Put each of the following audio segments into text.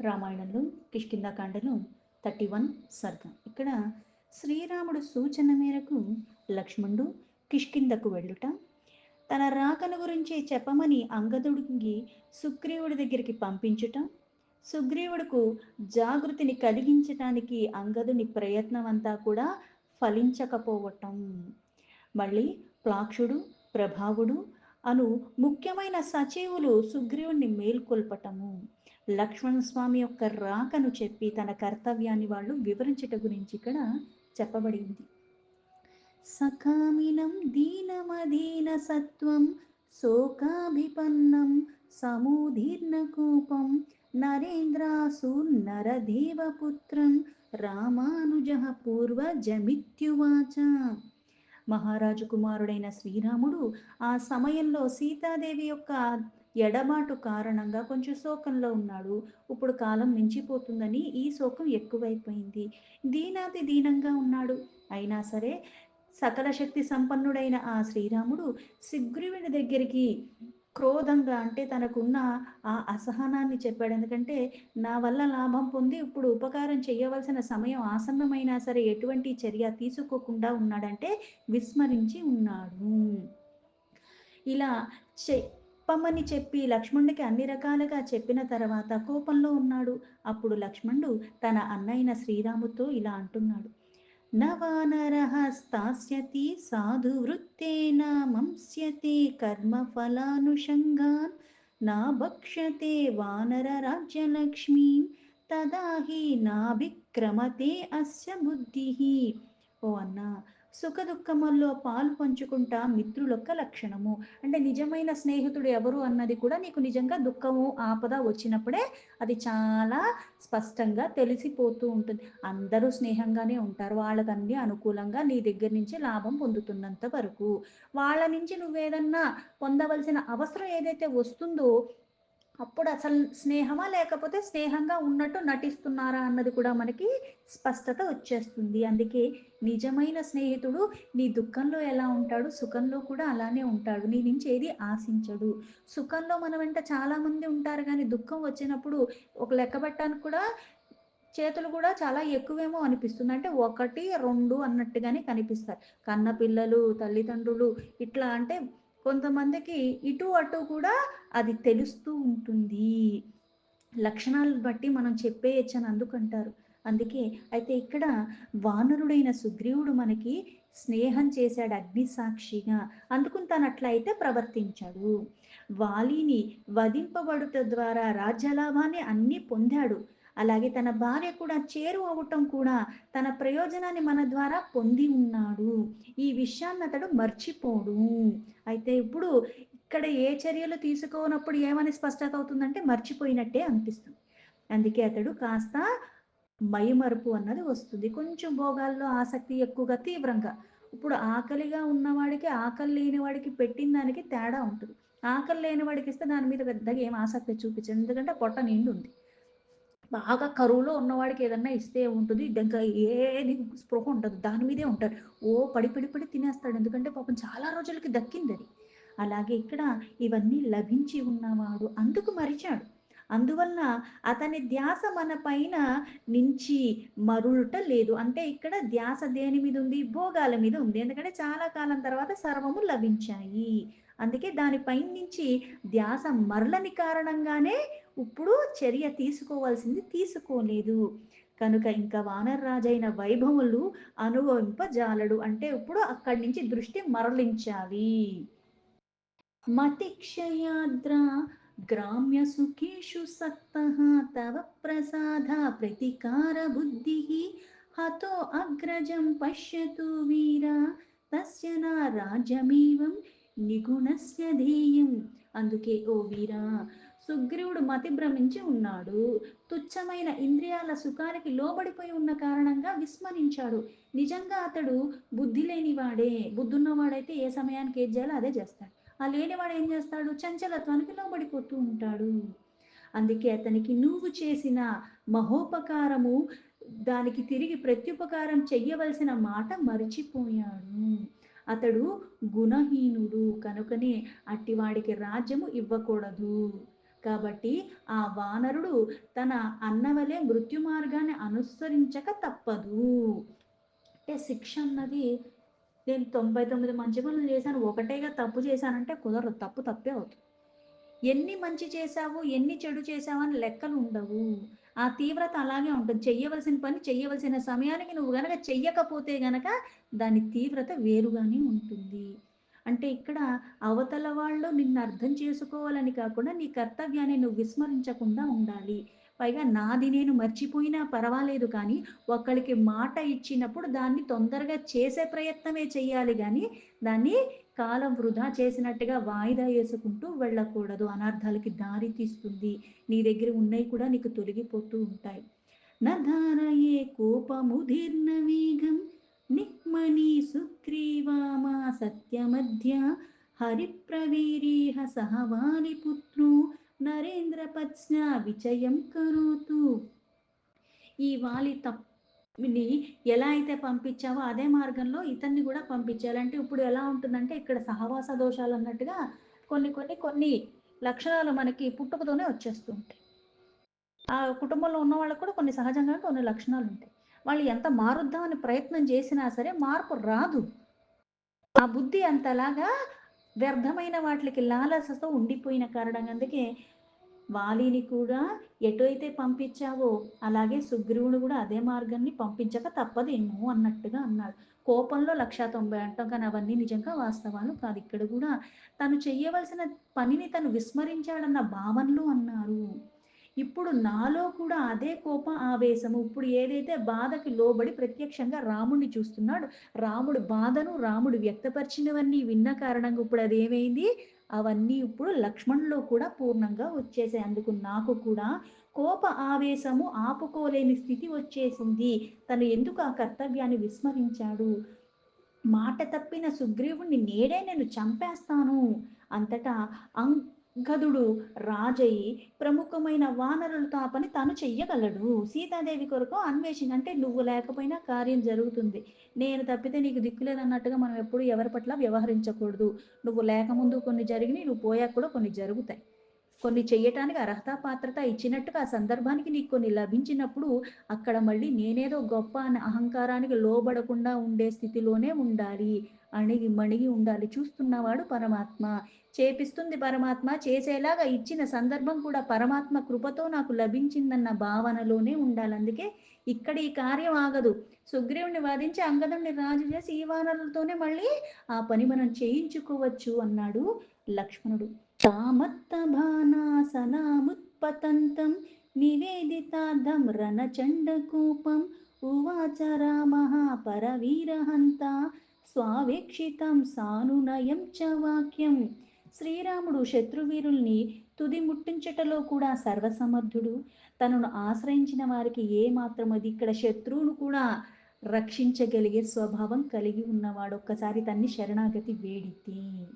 రామాయణంలో కిష్కింధాకాండలో 31 సర్గం. ఇక్కడ శ్రీరాముడు సూచన మేరకు లక్ష్మణుడు కిష్కింధకు వెళ్ళుట, తన రాకను గురించి చెప్పమని అంగదుడికి సుగ్రీవుడి దగ్గరికి పంపించుట, సుగ్రీవుడుకు జాగృతిని కలిగించటానికి అంగదుని ప్రయత్నం అంతా కూడా ఫలించకపోవటం, మళ్ళీ ప్లాక్షుడు, ప్రభావుడు అను ముఖ్యమైన సచివులు సుగ్రీవుణ్ణి మేల్కొల్పటము, లక్ష్మణస్వామి యొక్క రాకను చెప్పి తన కర్తవ్యాన్ని వాళ్ళు వివరించట గురించి ఇక్కడ చెప్పబడింది. సకామినం దీనమదీన సత్వం శోకాభిపన్నం సమూదీర్ణ కూపం నరేంద్రాసూర్నరదేవపుత్రం రామానుజ పూర్వజమిత్యువాచ. మహారాజు కుమారుడైన శ్రీరాముడు ఆ సమయంలో సీతాదేవి యొక్క ఎడబాటు కారణంగా కొంచెం శోకంలో ఉన్నాడు. ఇప్పుడు కాలం మించిపోతుందని ఈ శోకం ఎక్కువైపోయింది. దీనాతి దీనంగా ఉన్నాడు. అయినా సరే సకల శక్తి సంపన్నుడైన ఆ శ్రీరాముడు సుగ్రీవుని దగ్గరికి క్రోధంగా, అంటే తనకున్న ఆ అసహనాన్ని చెప్పాడు. ఎందుకంటే నా వల్ల లాభం పొంది ఇప్పుడు ఉపకారం చేయవలసిన సమయం ఆసన్నమైనా సరే ఎటువంటి చర్య తీసుకోకుండా ఉన్నాడంటే విస్మరించి ఉన్నాడు. ఇలా చెప్పమని చెప్పి లక్ష్మణుడికి అన్ని రకాలుగా చెప్పిన తర్వాత కోపంలో ఉన్నాడు. అప్పుడు లక్ష్మణుడు తన అన్నయ్య శ్రీరాముతో ఇలా అంటున్నాడు: न वानरः स्थास्यति साधुवृत्तेन मंस्यते कर्मफलानुषङ्गान् न भक्ष्यते वानरराज्यलक्ष्मीं तदा हि नाभिक्रमते अस्य बुद्धिः. ఓ అన్న, సుఖ దుఃఖముల్లో పాలు పంచుకుంటా మిత్రులొక్క లక్షణము. అంటే నిజమైన స్నేహితుడు ఎవరు అన్నది కూడా నీకు నిజంగా దుఃఖము ఆపద వచ్చినప్పుడే అది చాలా స్పష్టంగా తెలిసిపోతూ ఉంటుంది. అందరూ స్నేహంగానే ఉంటారు, వాళ్ళకన్నీ అనుకూలంగా నీ దగ్గర నుంచి లాభం పొందుతున్నంత వరకు. వాళ్ళ నుంచి నువ్వేదన్నా పొందవలసిన అవసరం ఏదైతే వస్తుందో అప్పుడు అసలు స్నేహమా లేకపోతే స్నేహంగా ఉన్నట్టు నటిస్తున్నారా అన్నది కూడా మనకి స్పష్టత వచ్చేస్తుంది. అందుకే నిజమైన స్నేహితుడు నీ దుఃఖంలో ఎలా ఉంటాడు, సుఖంలో కూడా అలానే ఉంటాడు. నీ నుంచి ఏది ఆశించడు. సుఖంలో మన వెంట చాలామంది ఉంటారు, కానీ దుఃఖం వచ్చినప్పుడు ఒక లెక్క పెట్టడానికి కూడా చేతులు కూడా చాలా ఎక్కువేమో అనిపిస్తుంది. అంటే 1, 2 అన్నట్టుగానే కనిపిస్తారు. కన్న పిల్లలు, తల్లిదండ్రులు ఇట్లా అంటే కొంతమందికి ఇటు అటు కూడా అది తెలుస్తూ ఉంటుంది. లక్షణాలను బట్టి మనం చెప్పేయచ్చు అని అందుకంటారు. అందుకే అయితే ఇక్కడ వానరుడైన సుగ్రీవుడు మనకి స్నేహం చేశాడు అగ్ని సాక్షిగా. అందుకుని తను అట్లయితే ప్రవర్తించాడు. వాలిని వధింపబడుట ద్వారా రాజ్యలాభాన్ని అన్నీ పొందాడు. అలాగే తన భార్య కూడా చేరు అవటం కూడా తన ప్రయోజనాన్ని మన ద్వారా పొంది ఉన్నాడు. ఈ విషయాన్ని అతడు మర్చిపోడు. అయితే ఇప్పుడు ఇక్కడ ఏ చర్యలు తీసుకోనప్పుడు ఏమని స్పష్టత అవుతుందంటే మర్చిపోయినట్టే అనిపిస్తుంది. అందుకే అతడు కాస్త మైమరుపు అన్నది వస్తుంది. కొంచెం భోగాల్లో ఆసక్తి ఎక్కువగా తీవ్రంగా. ఇప్పుడు ఆకలిగా ఉన్నవాడికి ఆకలి లేని వాడికి పెట్టిన దానికి తేడా ఉంటుంది. ఆకలి లేని వాడికి ఇస్తే దాని మీద పెద్దగా ఏం ఆసక్తి చూపించదు, ఎందుకంటే పొట్ట నిండు ఉంది. బాగా కరువులో ఉన్నవాడికి ఏదన్నా ఇస్తే ఉంటుంది, ఇంకా ఏది స్పృహ ఉండదు, దాని మీదే ఉంటాడు. ఓ పడి పడి పడి తినేస్తాడు, ఎందుకంటే పాపం చాలా రోజులకి దక్కింది అది. అలాగే ఇక్కడ ఇవన్నీ లభించి ఉన్నవాడు అందుకు మరిచాడు. అందువలన అతని ధ్యాస మన పైన నుంచి మరులుట లేదు. అంటే ఇక్కడ ధ్యాస దేని మీద ఉంది? భోగాల మీద ఉంది. ఎందుకంటే చాలా కాలం తర్వాత సర్వము లభించాయి. అందుకే దానిపై నుంచి ధ్యాస మరలని కారణంగానే ఇప్పుడు చర్య తీసుకోవాల్సింది తీసుకోలేదు. కనుక ఇంకా వానరరాజైన వైభవులు అనుభవింపజాలడు. అంటే ఇప్పుడు అక్కడి నుంచి దృష్టి మరలించాలి. మతిక్షయాద్ర గ్రామ్య సుఖేషు సక్తః తవ ప్రసాద ప్రతికార బుద్ధిః హతో అగ్రజం పశ్యతు వీర తస్య నా రాజ్యమేవం నిగుణస్య ధ్యేయం. అందుకే ఓ వీరా, సుగ్రీవుడు మతి భ్రమించి ఉన్నాడు. తుచ్చమైన ఇంద్రియాల సుఖానికి లోబడిపోయి ఉన్న కారణంగా విస్మరించాడు. నిజంగా అతడు బుద్ధి లేనివాడే. బుద్ధున్నవాడైతే ఏ సమయానికి ఏది చేయాలో అదే చేస్తాడు. ఆ లేనివాడు ఏం చేస్తాడు? చంచలత్వానికి లోబడిపోతూ ఉంటాడు. అందుకే అతనికి నువ్వు చేసిన మహోపకారము దానికి తిరిగి ప్రత్యుపకారం చెయ్యవలసిన మాట మరిచిపోయాడు. అతడు గుణహీనుడు కనుకనే అట్టివాడికి రాజ్యము ఇవ్వకూడదు. కాబట్టి ఆ వానరుడు తన అన్నవలే మృత్యు మార్గాన్ని అనుసరించక తప్పదు. అంటే శిక్ష అన్నది నేను 99 మంచి పనులు చేశాను. ఒకటేగా తప్పు చేశానంటే కుదరదు. తప్పు తప్పే అవుతుంది. ఎన్ని మంచి చేశావు, ఎన్ని చెడు చేశావు అని లెక్కలుండవు. ఆ తీవ్రత అలాగే ఉంటుంది. చెయ్యవలసిన పని చెయ్యవలసిన సమయానికి నువ్వు గనక చెయ్యకపోతే గనక దాని తీవ్రత వేరుగానే ఉంటుంది. అంటే ఇక్కడ అవతల వాళ్ళు నిన్ను అర్థం చేసుకోవాలని కాకుండా నీ కర్తవ్యాన్ని నువ్వు విస్మరించకుండా ఉండాలి. పైగా నాది నేను మర్చిపోయినా పర్వాలేదు కానీ, ఒకళ్ళకి మాట ఇచ్చినప్పుడు దాన్ని తొందరగా చేసే ప్రయత్నమే చెయ్యాలి గానీ, దాన్ని కాలం వృధా చేసినట్టుగా వాయిదా యేసుకుంటూ వెళ్ళకూడదు. అనర్థాలకి దారి తీస్తుంది. నీ దగ్గర ఉన్నయి కూడా నీకు తొలగిపోతూ ఉంటాయి. నధారయే కోపముదీర్ణ వేగం నిక్మని సుగ్రీవామా సత్యమధ్య హరిప్రవీరీహ సహవాలిపుత్రు నరేంద్రపత్స్న విచయం కరోతు. ఈ వాలి తప్పిని ఎలా అయితే పంపించావో అదే మార్గంలో ఇతన్ని కూడా పంపించాలి. అంటే ఇప్పుడు ఎలా ఉంటుందంటే ఇక్కడ సహవాస దోషాలు అన్నట్టుగా కొన్ని లక్షణాలు మనకి పుట్టుకతోనే వచ్చేస్తూ ఉంటాయి. ఆ కుటుంబంలో ఉన్న వాళ్ళకి కూడా కొన్ని సహజంగా కొన్ని లక్షణాలు ఉంటాయి. వాళ్ళు ఎంత మారుద్దామని ప్రయత్నం చేసినా సరే మార్పు రాదు. ఆ బుద్ధి అంతలాగా వ్యర్థమైన వాటికి లాలసతో ఉండిపోయిన కారణంగా అందుకే వాలిని కూడా ఎటైతే పంపించావో అలాగే సుగ్రీవుని కూడా అదే మార్గాన్ని పంపించక తప్పదేమో అన్నట్టుగా అన్నాడు. కోపంలో 190 అంటాం కానీ అవన్నీ నిజంగా వాస్తవాలు కాదు. ఇక్కడ కూడా తను చెయ్యవలసిన పనిని తను విస్మరించాడన్న భావనలో అన్నారు. ఇప్పుడు నాలో కూడా అదే కోపం, ఆవేశము ఇప్పుడు ఏదైతే బాధకి లోబడి ప్రత్యక్షంగా రాముడిని చూస్తున్నాడు. రాముడు బాధను, రాముడు వ్యక్తపరిచినవన్నీ విన్న కారణంగా ఇప్పుడు అదేమైంది? అవన్నీ ఇప్పుడు లక్ష్మణులో కూడా పూర్ణంగా వచ్చేసాయి. అందుకు నాకు కూడా కోప ఆవేశము ఆపుకోలేని స్థితి వచ్చేసింది. తను ఎందుకు ఆ కర్తవ్యాన్ని విస్మరించాడు? మాట తప్పిన సుగ్రీవుణ్ణి నేడే నేను చంపేస్తాను. అంతటా అంగదుడు రాజయి ప్రముఖమైన వానరులతో ఆ పని తాను చెయ్యగలడు. సీతాదేవి కొరకు అంటే నువ్వు లేకపోయినా కార్యం జరుగుతుంది. నేను తప్పితే నీకు దిక్కులేదన్నట్టుగా మనం ఎప్పుడు ఎవరి పట్ల వ్యవహరించకూడదు. నువ్వు లేకముందు కొన్ని జరిగినాయి, నువ్వు పోయాక కూడా కొన్ని జరుగుతాయి. కొన్ని చెయ్యటానికి అర్హత పాత్రత ఇచ్చినట్టుగా ఆ సందర్భానికి నీకు కొన్ని లభించినప్పుడు అక్కడ మళ్ళీ నేనేదో గొప్ప అని అహంకారానికి లోబడకుండా ఉండే స్థితిలోనే ఉండాలి. అణిగి మణిగి ఉండాలి. చూస్తున్నవాడు పరమాత్మ, చేపిస్తుంది పరమాత్మ, చేసేలాగా ఇచ్చిన సందర్భం కూడా పరమాత్మ కృపతో నాకు లభించిందన్న భావనలోనే ఉండాలి. అందుకే ఇక్కడ ఈ కార్యం ఆగదు. సుగ్రీవుని వధించి అంగదుడిని రాజు చేసి ఈ వానరులతోనే మళ్ళీ ఆ పని మనం చేయించుకోవచ్చు అన్నాడు లక్ష్మణుడు. తామత్తభానాసనాముత్పతంతం నివేదితార్థం రణచండకూపం ఉవాచ రామః పరవీరహంత స్వావేక్షితం సానునయం చ వాక్యం. శ్రీరాముడు శత్రువీరుల్ని తుది ముట్టించటలో కూడా సర్వసమర్థుడు. తనను ఆశ్రయించిన వారికి ఏ మాత్రం అది ఇక్కడ శత్రువును కూడా రక్షించగలిగే స్వభావం కలిగి ఉన్నవాడు. ఒక్కసారి తన్ని శరణాగతి వేడితే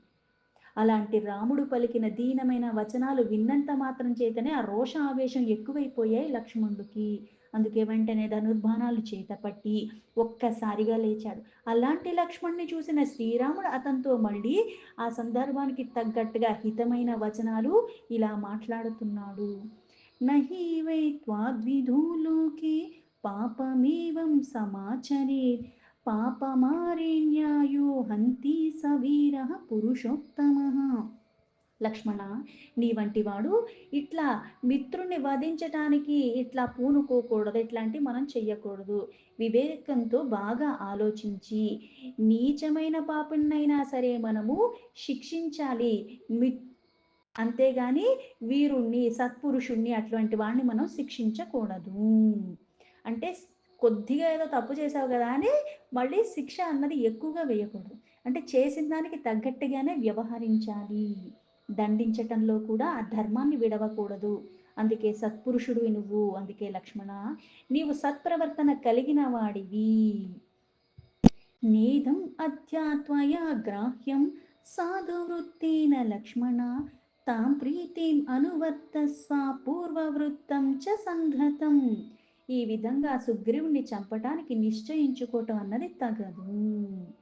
అలాంటి రాముడు పలికిన దీనమైన వచనాలు విన్నంత మాత్రం చేతనే ఆ రోష ఆవేశం ఎక్కువైపోయాయి లక్ష్మణుడికి. అందుకే వెంటనే ధనుర్బాణాలు చేతపట్టి ఒక్కసారిగా లేచాడు. అలాంటి లక్ష్మణ్ణి చూసిన శ్రీరాముడు అతనితో మళ్ళీ ఆ సందర్భానికి తగ్గట్టుగా హితమైన వచనాలు ఇలా మాట్లాడుతున్నాడు. నహి వై త్వాద్విధూలోకే పాపమేవం సమాచరే పాపమారేణ్యాయో హంతి సవీర పురుషోత్తమ. లక్ష్మణ, నీ వంటి వాడు ఇట్లా మిత్రుణ్ణి వధించటానికి ఇట్లా పూనుకోకూడదు. ఇట్లాంటి మనం చెయ్యకూడదు. వివేకంతో బాగా ఆలోచించి నీచమైన పాపినైనా సరే మనము శిక్షించాలి. అంతేగాని వీరుణ్ణి, సత్పురుషుణ్ణి అటువంటి వాడిని మనం శిక్షించకూడదు. అంటే కొద్దిగా ఏదో తప్పు చేసావు కదా అని మళ్ళీ శిక్ష అన్నది ఎక్కువగా వేయకూడదు. అంటే చేసిన దానికి తగ్గట్టుగానే వ్యవహరించాలి. దండించటంలో కూడా ఆ ధర్మాన్ని విడవకూడదు. అందుకే సత్పురుషుడివి నువ్వు. అందుకే లక్ష్మణ, నీవు సత్ప్రవర్తన కలిగిన వాడివి. నేదం అధ్యాత్వయా గ్రాహ్యం సాధువృత్తేన లక్ష్మణ తాం ప్రీతిం అనువర్తస్వ పూర్వవృత్తం చ సంఘతం. ఈ విధంగా సుగ్రీవుణ్ణి చంపటానికి నిశ్చయించుకోవటం అన్నది తగదు.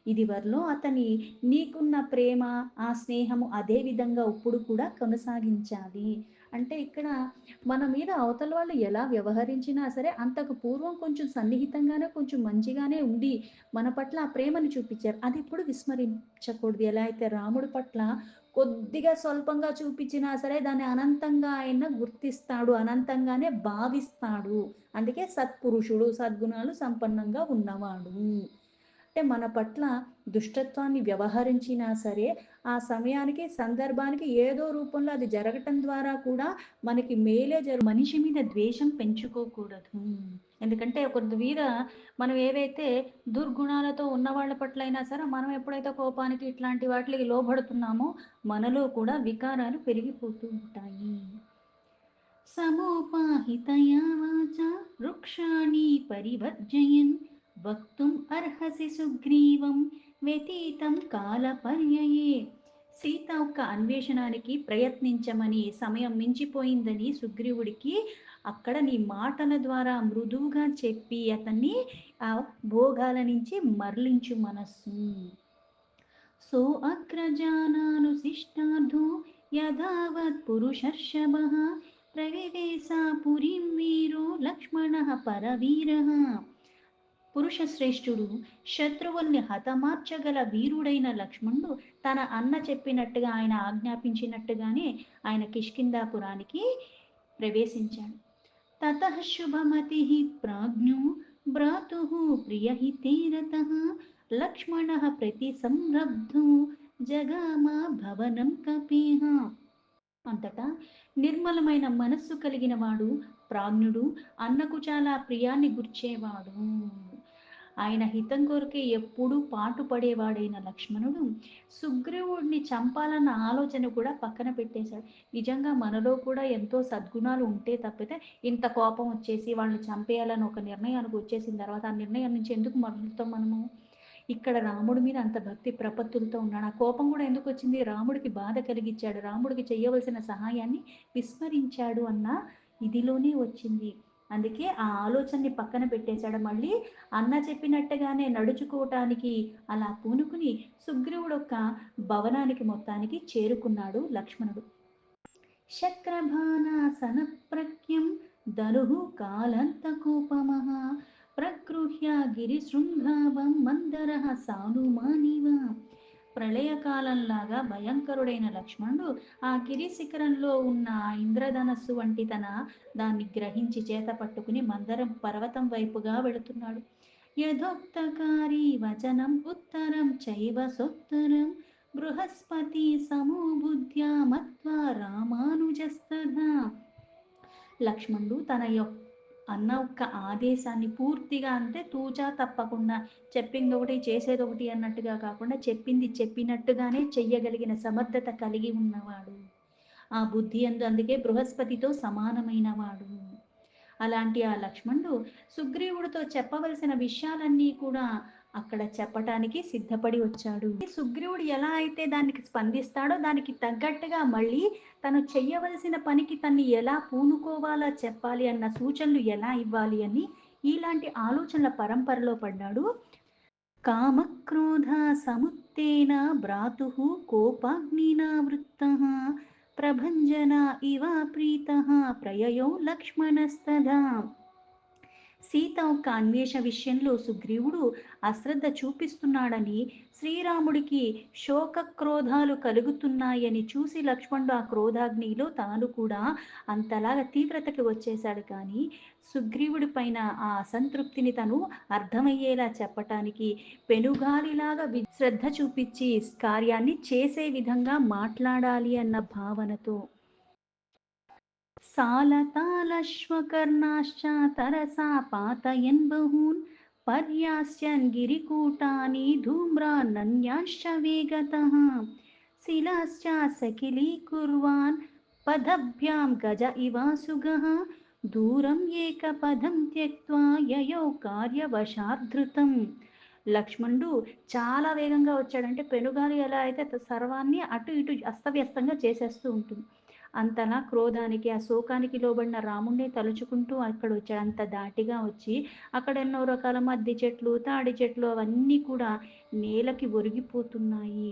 ఇది వరలో అతని నీకున్న ప్రేమ, ఆ స్నేహము అదే విధంగా ఇప్పుడు కూడా కొనసాగించాలి. అంటే ఇక్కడ మన మీద అవతల వాళ్ళు ఎలా వ్యవహరించినా సరే, అంతకు పూర్వం కొంచెం సన్నిహితంగానే, కొంచెం మంచిగానే ఉండి, మన పట్ల ఆ ప్రేమను చూపిచ్చారు. అదెప్పుడు విస్మరించకూడదు. ఎలా అయితే రాముడి పట్ల కొద్దిగా స్వల్పంగా చూపిచ్చినా సరే, దాన్ని అనంతంగా ఆయన గుర్తిస్తాడు. అనంతంగానే భావిస్తాడు. అందుకే సత్పురుషుడు, సద్గుణాలు సంపన్నంగా ఉన్నవాడు. అంటే మన పట్ల దుష్టత్వాన్ని వ్యవహరించినా సరే, ఆ సమయానికి, సందర్భానికి ఏదో రూపంలో అది జరగటం ద్వారా కూడా మనకి మేలే మనిషి మీద ద్వేషం పెంచుకోకూడదు. ఎందుకంటే ఒకరి మీద మనం ఏవైతే దుర్గుణాలతో ఉన్నవాళ్ళ పట్లయినా సరే, మనం ఎప్పుడైతే కోపానికి ఇట్లాంటి వాటిలకి లోబడుతున్నామో, మనలో కూడా వికారాలు పెరిగిపోతూ ఉంటాయి. సమోపాహితయా వాచా వృక్షాణి పరివర్జయన్ వక్తుం అర్హసి సుగ్రీవం వ్యతీతం కాలపర్యయే. సీత యొక్క అన్వేషణానికి ప్రయత్నించమని సమయం మించిపోయిందని సుగ్రీవుడికి అక్కడ నీ మాటల ద్వారా మృదువుగా చెప్పి అతన్ని ఆ భోగాల నుంచి మరలించు మనస్సు. సో అగ్రజానానుశిష్టార్థో యథావత్ పురుషర్షభః ప్రవివేశా పురీం వీరో లక్ష్మణః పరవీరః. పురుష శ్రేష్ఠుడు, శత్రువుల్ని హతమార్చగల వీరుడైన లక్ష్మణుడు తన అన్న చెప్పినట్టుగా, ఆయన ఆజ్ఞాపించినట్టుగానే ఆయన కిష్కింధాపురానికి ప్రవేశించాడు. తతః శుభమతిః ప్రాజ్ఞో భ్రాతుః ప్రియహితే రతః లక్ష్మణः ప్రతిసంరబ్ధో జగామ భవనం కపీహ. అంతటా నిర్మలమైన మనస్సు కలిగిన వాడు, ప్రాజ్ఞుడు, అన్నకు చాలా ప్రియాన్ని గుర్చేవాడు, ఆయన హితం కొరకే ఎప్పుడూ పాటుపడేవాడైన లక్ష్మణుడు సుగ్రీవుడిని చంపాలన్న ఆలోచన కూడా పక్కన పెట్టేశాడు. నిజంగా మనలో కూడా ఎంతో సద్గుణాలు ఉంటే తప్పితే ఇంత కోపం వచ్చేసి వాళ్ళని చంపేయాలని ఒక నిర్ణయానికి వచ్చేసిన తర్వాత ఆ నిర్ణయం నుంచి ఎందుకు మరలుతాం మనము? ఇక్కడ రాముడి మీద అంత భక్తి ప్రపత్తులతో ఉన్నాడు. ఆ కోపం కూడా ఎందుకు వచ్చింది? రాముడికి బాధ కలిగించాడు. రాముడికి చేయవలసిన సహాయాన్ని విస్మరించాడు అన్న ఇదిలోనే వచ్చింది. అందుకే ఆ ఆలోచనని పక్కన పెట్టేశాడు. మళ్ళీ అన్న చెప్పినట్టుగానే నడుచుకోవటానికి అలా పూనుకుని సుగ్రీవుడు యొక్క భవనానికి మొత్తానికి చేరుకున్నాడు లక్ష్మణుడు. శక్రభానాసనప్రఖ్యం ధనుః కాలంతకూపమః ప్రగృహ్య గిరిశృంగాభం మందరః సానుమానివ. ప్రళయకాలంలాగా భయంకరుడైన లక్ష్మణుడు ఆ గిరి శిఖరంలో ఉన్న ఆ ఇంద్రధనస్సు వంటి దాన్ని గ్రహించి చేత పట్టుకుని మందరం పర్వతం వైపుగా వెళుతున్నాడు. యథోక్తకారి వచనం ఉత్తరం చైవ సోత్తరం బృహస్పతి సమో బుద్ధ్యా మత్వా రామానుజస్తథా. లక్ష్మణుడు తన యొక్క అన్న యొక్క ఆదేశాన్ని పూర్తిగా, అంటే తూచా తప్పకుండా, చెప్పింది ఒకటి చేసేది ఒకటి అన్నట్టుగా కాకుండా చెప్పింది చెప్పినట్టుగానే చెయ్యగలిగిన సమర్థత కలిగి ఉన్నవాడు. ఆ బుద్ధి అందు అందుకే బృహస్పతితో సమానమైన వాడు. అలాంటి ఆ లక్ష్మణుడు సుగ్రీవుడితో చెప్పవలసిన విషయాలన్నీ కూడా అక్కడ చెప్పటానికి సిద్ధపడి వచ్చాడు. సుగ్రీవుడు ఎలా అయితే దానికి స్పందిస్తాడో దానికి తగ్గట్టుగా మళ్ళీ తను చెయ్యవలసిన పనికి తన్ని ఎలా పూనుకోవాలో చెప్పాలి అన్న సూచనలు ఎలా ఇవ్వాలి అని ఇలాంటి ఆలోచనల పరంపరలో పడ్డాడు. కామక్రోధ సముత్తేన భ్రాతుః కోపాగ్నినా వృత్తః ప్రభంజన ఇవ ప్రీతః ప్రయయో లక్ష్మణస్తదా. సీత యొక్క అన్వేష విషయంలో సుగ్రీవుడు అశ్రద్ధ చూపిస్తున్నాడని, శ్రీరాముడికి శోక క్రోధాలు కలుగుతున్నాయని చూసి లక్ష్మణుడు ఆ క్రోధాగ్నిలో తాను కూడా అంతలాగా తీవ్రతకి వచ్చేశాడు. కానీ సుగ్రీవుడి పైన ఆ అసంతృప్తిని తను అర్థమయ్యేలా చెప్పటానికి పెనుగాలిలాగా శ్రద్ధ చూపించి కార్యాన్ని చేసే విధంగా మాట్లాడాలి అన్న భావనతో సాలతాలశ్వకర్ణాశ్చ తరసా పాతయన్ బహూన్ పర్యాస్యన్ గిరికూటాని ధూమ్రానన్యాశ్చ వేగతః శిలాశ్చ సకిలీకుర్వాన్ పదభ్యాం గజ ఇవాసుగః దూరం ఏకపదం త్యక్త్వా యయౌ కార్యవశాద్ధృతం. లక్ష్మణుడు చాలా వేగంగా వచ్చాడంటే పెనుగాలి ఎలా అయితే సర్వాన్ని అటు ఇటు అస్తవ్యస్తంగా చేసేస్తూ ఉంటుంది. అంతలా క్రోధానికి, ఆ శోకానికి లోబడిన రాముణ్ణి తలుచుకుంటూ అక్కడ వచ్చాడు. అంత ధాటిగా వచ్చి అక్కడ ఎన్నో రకాల మద్ది చెట్లు, తాడి చెట్లు అవన్నీ కూడా నేలకి ఒరిగిపోతున్నాయి.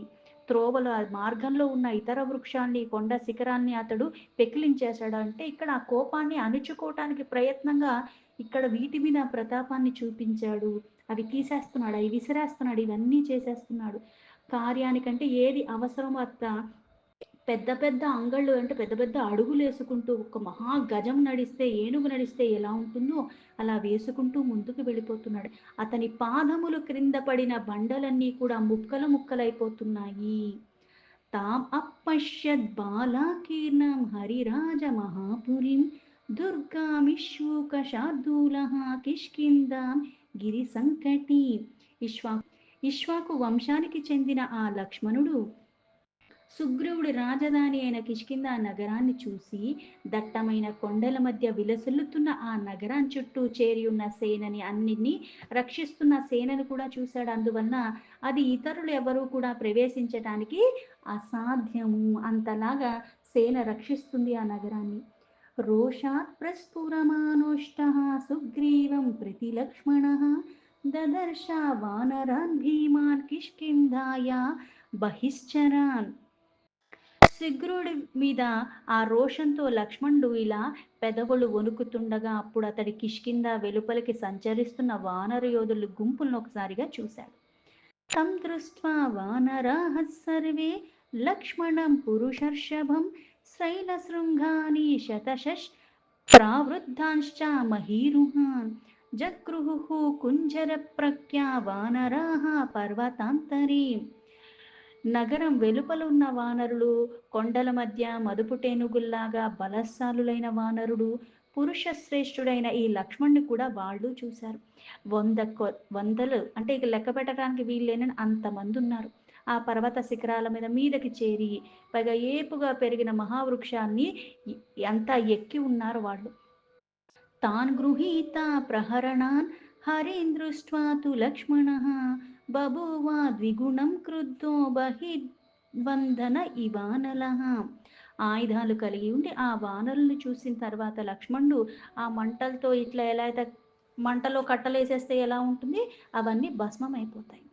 త్రోవలో ఆ మార్గంలో ఉన్న ఇతర వృక్షాన్ని, కొండ శిఖరాన్ని అతడు పెకిలించేశాడు. అంటే ఇక్కడ ఆ కోపాన్ని అణుచుకోవటానికి ప్రయత్నంగా ఇక్కడ వీటి మీద ప్రతాపాన్ని చూపించాడు. అవి తీసేస్తున్నాడు, అవి విసిరేస్తున్నాడు, ఇవన్నీ చేసేస్తున్నాడు. కార్యానికంటే ఏది అవసరమో పెద్ద పెద్ద అంగళ్ళు అంటే పెద్ద పెద్ద అడుగులేసుకుంటూ ఒక మహా గజం నడిస్తే, ఏనుగు నడిస్తే ఎలా ఉంటుందో అలా వేసుకుంటూ ముందుకు వెళ్ళిపోతున్నాడు. అతని పాదములు క్రింద పడిన బండలన్నీ కూడా ముక్కలు ముక్కలైపోతున్నాయి. తాం అపశ్యద్ బాలాకీర్ణం హరిరాజ మహాపురిం దుర్గామిశ్వూకశార్దూలః కిష్కింధాం గిరి సంకటి. ఇష్వా ఇష్వాకు వంశానికి చెందిన ఆ లక్ష్మణుడు సుగ్రీవుడి రాజధాని అయిన కిష్కింద నగరాన్ని చూసి దట్టమైన కొండల మధ్య విలసిల్లుతున్న ఆ నగరం చుట్టూ చేరి ఉన్న సేనని అన్నిటినీ రక్షిస్తున్న సేనను కూడా చూశాడు. అందువల్ల అది ఇతరులు ఎవరూ కూడా ప్రవేశించటానికి అసాధ్యము. అంతలాగా సేన రక్షిస్తుంది ఆ నగరాన్ని. రోషాత్ ప్రస్ఫురమానోష్ట సుగ్రీవం ప్రతిలక్ష్మణ దదర్శ వానరాన్ భీమాన్ కిష్కింధాయ బహిశ్చరాన్. శిగ్రుడి మీద ఆ రోషంతో లక్ష్మణుడు ఇలా పెదవులు వణుకుతుండగా అప్పుడు అతడి కిష్కింద వెలుపలికి సంచరిస్తున్న వానర యోధుల గుంపులను ఒకసారిగా చూశాడు. తం దృష్ట్వా వానరాః సర్వే లక్ష్మణం పురుషర్షభం శైలశృంగాని శతశష్ ప్రావృద్ధాంశ్చ మహీరుహాన్ జగృహుః కుంజర ప్రఖ్యా వానరాః పర్వతాంతరే. నగరం వెలుపల ఉన్న వానరులు, కొండల మధ్య మదుపుటేనుగుల్లాగా బలశాలులైన వానరుడు, పురుష శ్రేష్ఠుడైన ఈ లక్ష్మణ్ణి కూడా వాళ్ళు చూశారు. వందలు అంటే ఇక లెక్క పెట్టడానికి వీల్లేనని అంతమంది ఉన్నారు. ఆ పర్వత శిఖరాల మీదకి చేరి పైగా ఏపుగా పెరిగిన మహావృక్షాన్ని అంతా ఎక్కి ఉన్నారు వాళ్ళు. తాన్ గృహీత ప్రహరణాన్ హరీన్ దృష్ట్వా తు లక్ష్మణః బభూవ ద్విగుణం క్రుద్ధో బహిర్బంధన ఇవానలః. ఆయుధాలు కలిగి ఉండి ఆ వానరుల్ని చూసిన తర్వాత లక్ష్మణుడు ఆ మంటలతో ఇట్లా ఎలా అయితే మంటలో కట్టలేసేస్తే ఎలా ఉంటుంది, అవన్నీ భస్మం అయిపోతాయి.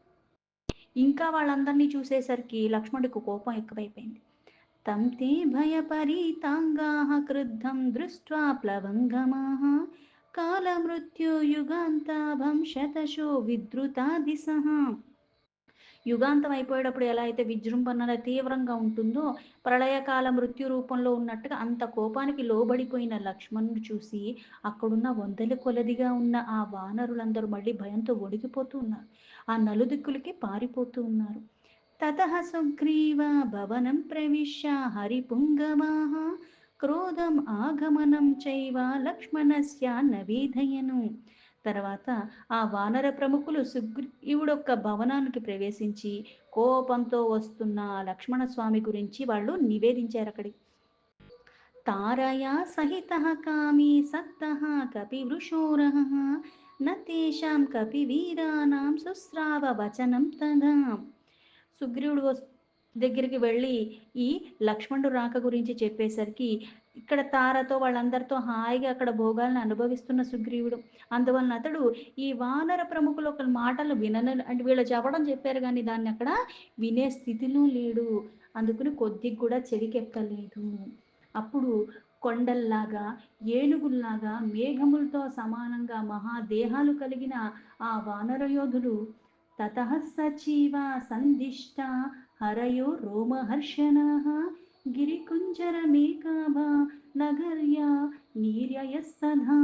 ఇంకా వాళ్ళందరినీ చూసేసరికి లక్ష్మణుడికి కోపం ఎక్కువైపోయింది. తం తే భయపరీతాంగాః క్రుద్ధం దృష్ట్వా ప్లవంగమాః కాలమృత్యుయుగాంతాభం శతశో విద్రుతా దిశః. యుగాంతం అయిపోయేటప్పుడు ఎలా అయితే విజృంభణ తీవ్రంగా ఉంటుందో, ప్రళయకాల మృత్యు రూపంలో ఉన్నట్టుగా అంత కోపానికి లోబడిపోయిన లక్ష్మణుడు చూసి అక్కడున్న వందల కొలదిగా ఉన్న ఆ వానరులందరూ మళ్ళీ భయంతో వణికిపోతూ ఉన్నారు. ఆ నలుదిక్కులకి పారిపోతూ ఉన్నారు. తతః సుగ్రీవ భవనం ప్రవిశ్య హరిపుంగవాః క్రోధం ఆగమనం చైవ లక్ష్మణస్య నవేదయను. తర్వాత ఆ వానర ప్రముఖులు సుగ్రీవుడొక్క భవనానికి ప్రవేశించి కోపంతో వస్తున్న లక్ష్మణ స్వామి గురించి వాళ్ళు నివేదించారు అక్కడికి. తారయా సహితః కామి సక్తః కపివృషోరః న తేషాం కపివీరాణాం శుశ్రావ వచనం తదా. సుగ్రీవుడు దగ్గరికి వెళ్ళి ఈ లక్ష్మణుడు రాక గురించి చెప్పేసరికి ఇక్కడ తారతో వాళ్ళందరితో హాయిగా అక్కడ భోగాలను అనుభవిస్తున్న సుగ్రీవుడు. అందువలన అతడు ఈ వానర ప్రముఖులు ఒక మాటలు అంటే వీళ్ళు చెప్పడం చెప్పారు కానీ దాన్ని అక్కడ వినే స్థితిలో లేడు. అందుకని కొద్దిగా కూడా చెవికెక్కలేదు. అప్పుడు కొండల్లాగా, ఏనుగుల్లాగా, మేఘములతో సమానంగా మహాదేహాలు కలిగిన ఆ వానర యోధులు తతః సచీవ సందిష్ట హరయో రోమహర్షణః గిరికుంజరమేకాభా నగర్యా నీర్యయస్తథా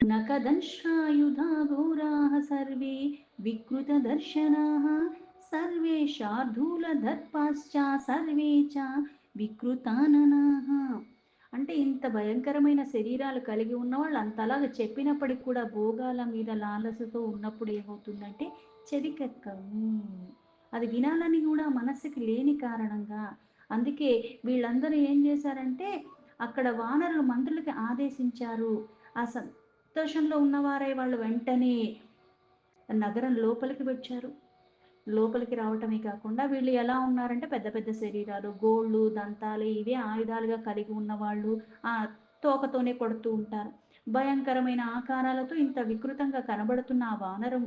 నకదంశ్రాయుధా ఘోరాः సర్వే వికృతదర్శనాः సర్వే శార్దూలదర్పాశ్చ సర్వే చ వికృతాననాః. అంటే ఇంత భయంకరమైన శరీరాలు కలిగి ఉన్న వాళ్ళు అంతలాగా చెప్పినప్పటికి కూడా భోగాల మీద లాలసతో ఉన్నప్పుడు ఏమవుతుందంటే చెవికెక్కవు. అది వినాలని కూడా మనస్సుకి లేని కారణంగా. అందుకే వీళ్ళందరూ ఏం చేశారంటే అక్కడ వానరులు మంత్రులకి ఆదేశించారు. ఆ సంతోషంలో ఉన్నవారై వాళ్ళు వెంటనే నగరం లోపలికి వచ్చారు. లోపలికి రావటమే కాకుండా వీళ్ళు ఎలా ఉన్నారంటే పెద్ద పెద్ద శరీరాలు, గోళ్ళు, దంతాలు ఇవే ఆయుధాలుగా కలిగి ఉన్నవాళ్ళు. ఆ తోకతోనే కొడుతూ ఉంటారు. భయంకరమైన ఆకారాలతో ఇంత వికృతంగా కనబడుతున్న ఆ వానరం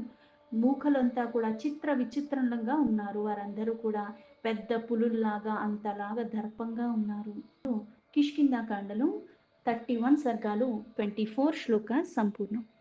మూకలంతా కూడా చిత్ర విచిత్రంగా ఉన్నారు. వారందరూ కూడా పెద్ద పులుల్లాగా అంతలాగా దర్పంగా ఉన్నారు. కిష్కింధాకాండలో 31 సర్గాలు 24 శ్లోకాస్ సంపూర్ణం.